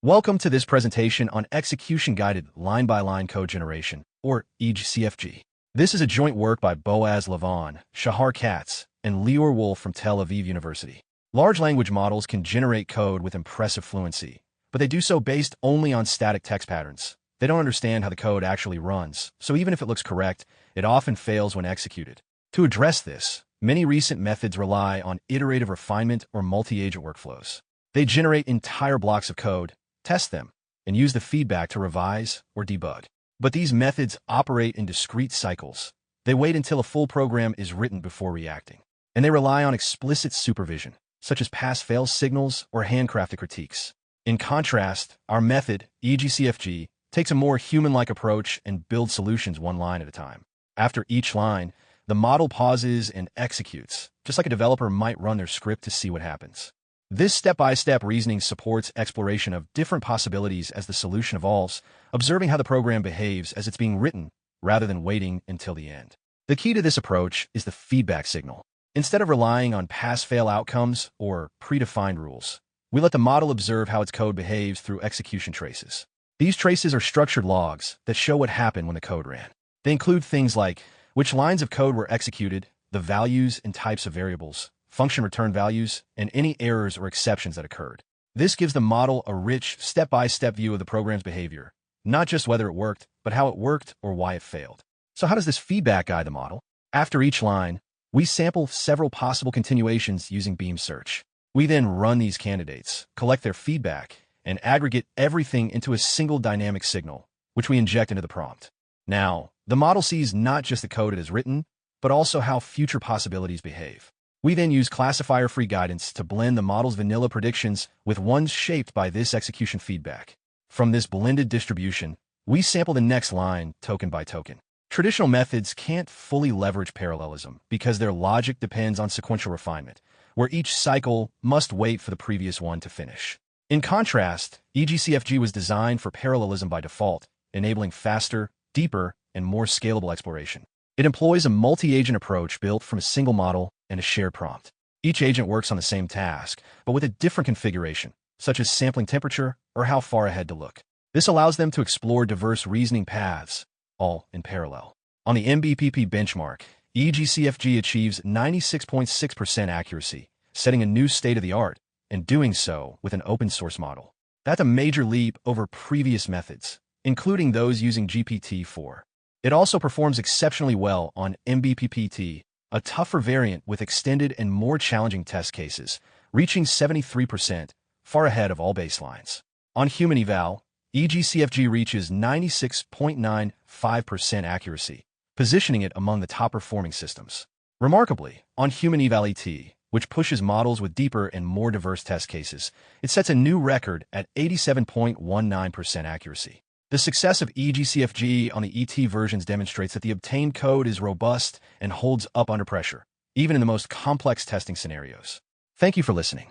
Welcome to this presentation on execution-guided line-by-line code generation, or CFG. This is a joint work by Boaz Lavon, Shahar Katz, and Lior Wolf from Tel Aviv University. Large language models can generate code with impressive fluency, but they do so based only on static text patterns. They don't understand how the code actually runs, so even if it looks correct, it often fails when executed. To address this, many recent methods rely on iterative refinement or multi-agent workflows. They generate entire blocks of code, test them, and use the feedback to revise or debug. But these methods operate in discrete cycles. They wait until a full program is written before reacting. And they rely on explicit supervision, such as pass-fail signals or handcrafted critiques. In contrast, our method, CFG, takes a more human-like approach and builds solutions one line at a time. After each line, the model pauses and executes, just like a developer might run their script to see what happens. This step-by-step reasoning supports exploration of different possibilities as the solution evolves, observing how the program behaves as it's being written, rather than waiting until the end. The key to this approach is the feedback signal. Instead of relying on pass-fail outcomes or predefined rules, we let the model observe how its code behaves through execution traces. These traces are structured logs that show what happened when the code ran. They include things like which lines of code were executed, the values and types of variables, function return values, and any errors or exceptions that occurred. This gives the model a rich, step-by-step view of the program's behavior, not just whether it worked, but how it worked or why it failed. So how does this feedback guide the model? After each line, we sample several possible continuations using beam search. We then run these candidates, collect their feedback, and aggregate everything into a single dynamic signal, which we inject into the prompt. Now, the model sees not just the code it has written, but also how future possibilities behave. We then use classifier-free guidance to blend the model's vanilla predictions with ones shaped by this execution feedback. From this blended distribution, we sample the next line token by token. Traditional methods can't fully leverage parallelism because their logic depends on sequential refinement, where each cycle must wait for the previous one to finish. In contrast, CFG was designed for parallelism by default, enabling faster, deeper, and more scalable exploration. It employs a multi-agent approach built from a single model and a shared prompt. Each agent works on the same task, but with a different configuration, such as sampling temperature or how far ahead to look. This allows them to explore diverse reasoning paths, all in parallel. On the MBPP benchmark, CFG achieves 96.6% accuracy, setting a new state-of-the-art, and doing so with an open-source model. That's a major leap over previous methods, including those using GPT-4. It also performs exceptionally well on MBPPT, a tougher variant with extended and more challenging test cases, reaching 73%, far ahead of all baselines. On human eval, CFG reaches 96.95% accuracy, positioning it among the top-performing systems. Remarkably, on human eval ET, which pushes models with deeper and more diverse test cases, it sets a new record at 87.19% accuracy. The success of CFG on the ET versions demonstrates that the obtained code is robust and holds up under pressure, even in the most complex testing scenarios. Thank you for listening.